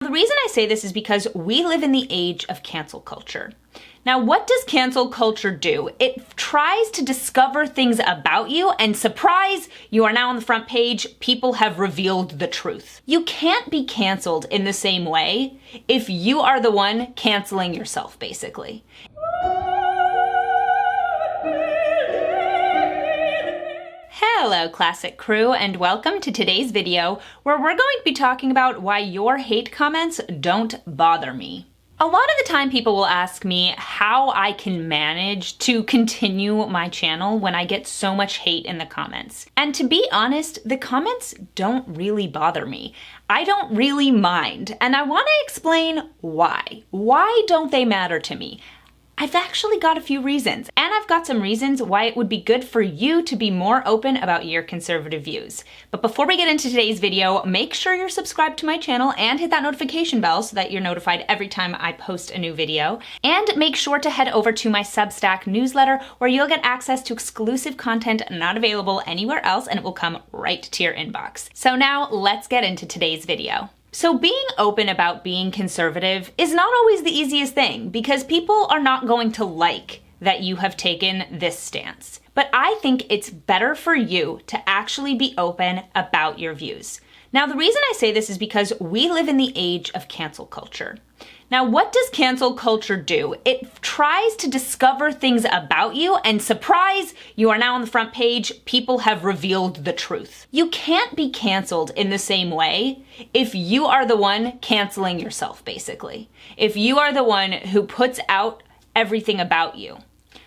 The reason I say this is because we live in the age of cancel culture. Now, what does cancel culture do? It tries to discover things about you, and surprise, you are now on the front page. People have revealed the truth. You can't be canceled in the same way if you are the one canceling yourself, basically. Hello, Classic Crew, and welcome to today's video where we're going to be talking about why your hate comments don't bother me. A lot of the time people will ask me how I can manage to continue my channel when I get so much hate in the comments. And to be honest, the comments don't really bother me. I don't really mind, and I want to explain why. Why don't they matter to me? I've actually got a few reasons, and I've got some reasons why it would be good for you to be more open about your conservative views. But before we get into today's video, make sure you're subscribed to my channel and hit that notification bell so that you're notified every time I post a new video. And make sure to head over to my Substack newsletter where you'll get access to exclusive content not available anywhere else, and it will come right to your inbox. So now let's get into today's video. So being open about being conservative is not always the easiest thing because people are not going to like that you have taken this stance. But I think it's better for you to actually be open about your views. Now, the reason I say this is because we live in the age of cancel culture. Now, what does cancel culture do? It tries to discover things about you, and surprise, you are now on the front page. People have revealed the truth. You can't be canceled in the same way if you are the one canceling yourself, basically. If you are the one who puts out everything about you.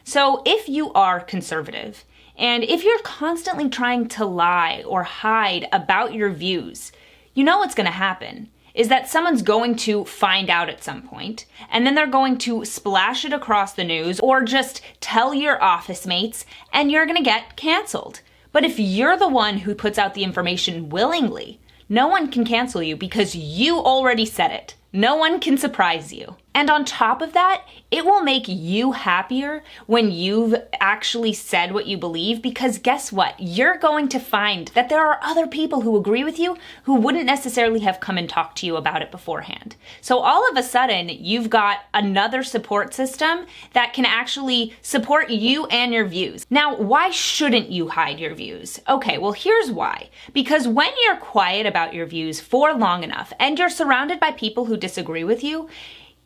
So if you are conservative, and if you're constantly trying to lie or hide about your views, you know what's going to happen is that someone's going to find out at some point, and then they're going to splash it across the news or just tell your office mates, and you're going to get canceled. But if you're the one who puts out the information willingly, no one can cancel you because you already said it. No one can surprise you. And on top of that, it will make you happier when you've actually said what you believe, because guess what? You're going to find that there are other people who agree with you who wouldn't necessarily have come and talked to you about it beforehand. So all of a sudden, you've got another support system that can actually support you and your views. Now, why shouldn't you hide your views? Okay, well, here's why. Because when you're quiet about your views for long enough and you're surrounded by people who disagree with you,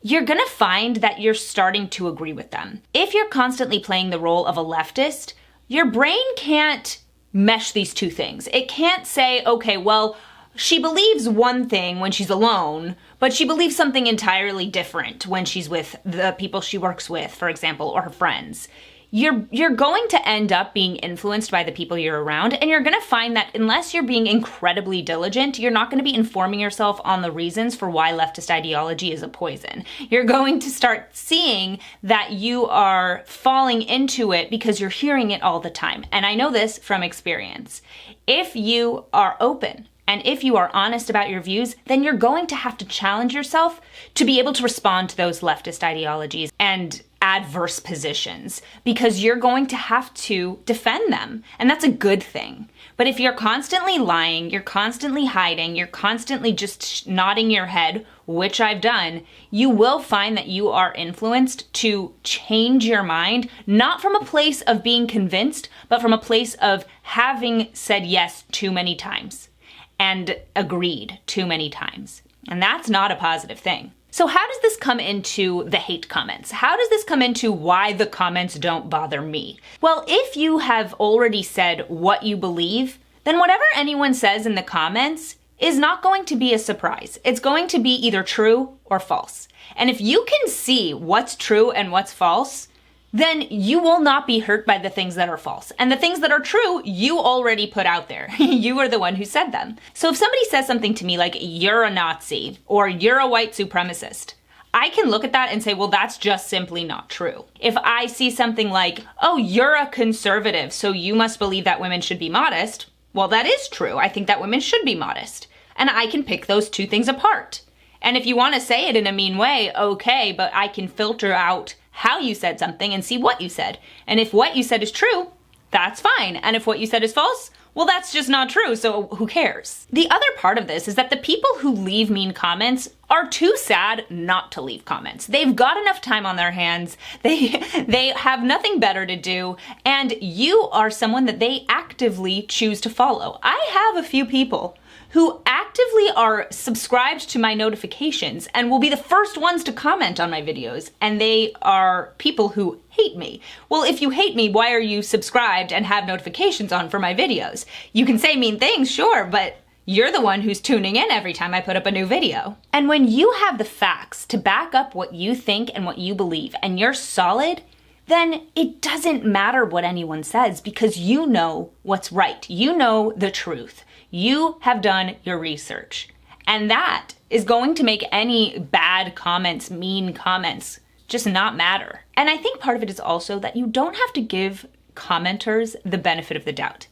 you're gonna find that you're starting to agree with them. If you're constantly playing the role of a leftist, your brain can't mesh these two things. It can't say, okay, well, she believes one thing when she's alone, but she believes something entirely different when she's with the people she works with, for example, or her friends. You're going to end up being influenced by the people you're around, and you're going to find that unless you're being incredibly diligent, you're not going to be informing yourself on the reasons for why leftist ideology is a poison. You're going to start seeing that you are falling into it because you're hearing it all the time. And I know this from experience. If you are open and if you are honest about your views, then you're going to have to challenge yourself to be able to respond to those leftist ideologies and adverse positions, because you're going to have to defend them. And that's a good thing. But if you're constantly lying, you're constantly hiding, you're constantly just nodding your head, which I've done, you will find that you are influenced to change your mind, not from a place of being convinced, but from a place of having said yes too many times and agreed too many times. And that's not a positive thing. So how does this come into the hate comments? How does this come into why the comments don't bother me? Well, if you have already said what you believe, then whatever anyone says in the comments is not going to be a surprise. It's going to be either true or false. And if you can see what's true and what's false, then you will not be hurt by the things that are false. And the things that are true, you already put out there. You are the one who said them. So if somebody says something to me like, you're a Nazi, or you're a white supremacist, I can look at that and say, well, that's just simply not true. If I see something like, oh, you're a conservative, so you must believe that women should be modest, well, that is true. I think that women should be modest. And I can pick those two things apart. And if you want to say it in a mean way, okay, but I can filter out how you said something and see what you said. And if what you said is true, that's fine. And if what you said is false, Well, that's just not true, so who cares? The other part of this is that the people who leave mean comments are too sad not to leave comments. They've got enough time on their hands, they have nothing better to do, and you are someone that they actively choose to follow. I have a few people who actively are subscribed to my notifications and will be the first ones to comment on my videos, and they are people who hate me. Well, if you hate me, why are you subscribed and have notifications on for my videos? You can say mean things, sure, but you're the one who's tuning in every time I put up a new video. And when you have the facts to back up what you think and what you believe, and you're solid, then it doesn't matter what anyone says because you know what's right. You know the truth. You have done your research. And that is going to make any bad comments, mean comments, just not matter. And I think part of it is also that you don't have to give commenters the benefit of the doubt.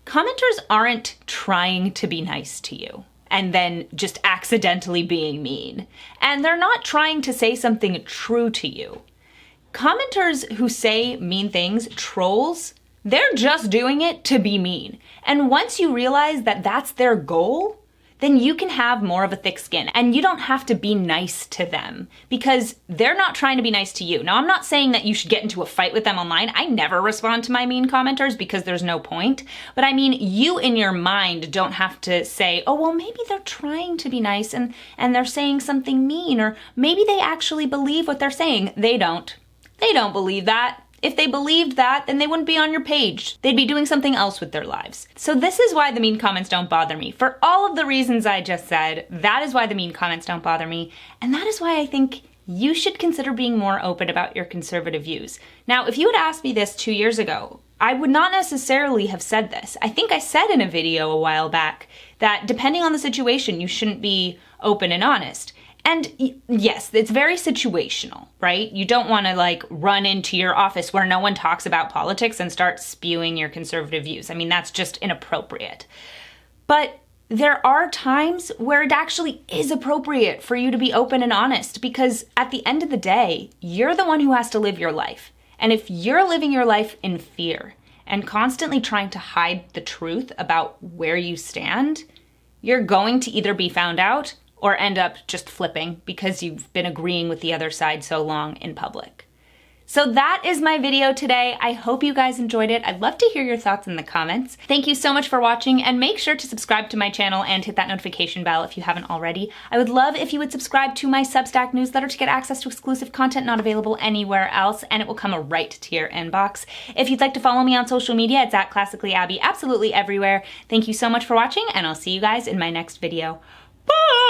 Commenters aren't trying to be nice to you and then just accidentally being mean. And they're not trying to say something true to you. Commenters who say mean things, trolls, they're just doing it to be mean. And once you realize that that's their goal, then you can have more of a thick skin and you don't have to be nice to them because they're not trying to be nice to you. Now, I'm not saying that you should get into a fight with them online. I never respond to my mean commenters because there's no point. But I mean, you in your mind don't have to say, oh, well, maybe they're trying to be nice and they're saying something mean, or maybe they actually believe what they're saying. They don't. They don't believe that. If they believed that, then they wouldn't be on your page. They'd be doing something else with their lives. So this is why the mean comments don't bother me. For all of the reasons I just said, that is why the mean comments don't bother me. And that is why I think you should consider being more open about your conservative views. Now, if you had asked me this 2 years ago, I would not necessarily have said this. I think I said in a video a while back that depending on the situation, you shouldn't be open and honest. And yes, it's very situational, right? You don't want to like run into your office where no one talks about politics and start spewing your conservative views. I mean, that's just inappropriate. But there are times where it actually is appropriate for you to be open and honest because at the end of the day, you're the one who has to live your life. And if you're living your life in fear and constantly trying to hide the truth about where you stand, you're going to either be found out or end up just flipping because you've been agreeing with the other side so long in public. So that is my video today. I hope you guys enjoyed it. I'd love to hear your thoughts in the comments. Thank you so much for watching, and make sure to subscribe to my channel and hit that notification bell if you haven't already. I would love if you would subscribe to my Substack newsletter to get access to exclusive content not available anywhere else, and it will come right to your inbox. If you'd like to follow me on social media, it's at ClassicallyAbby, absolutely everywhere. Thank you so much for watching, and I'll see you guys in my next video. Bye!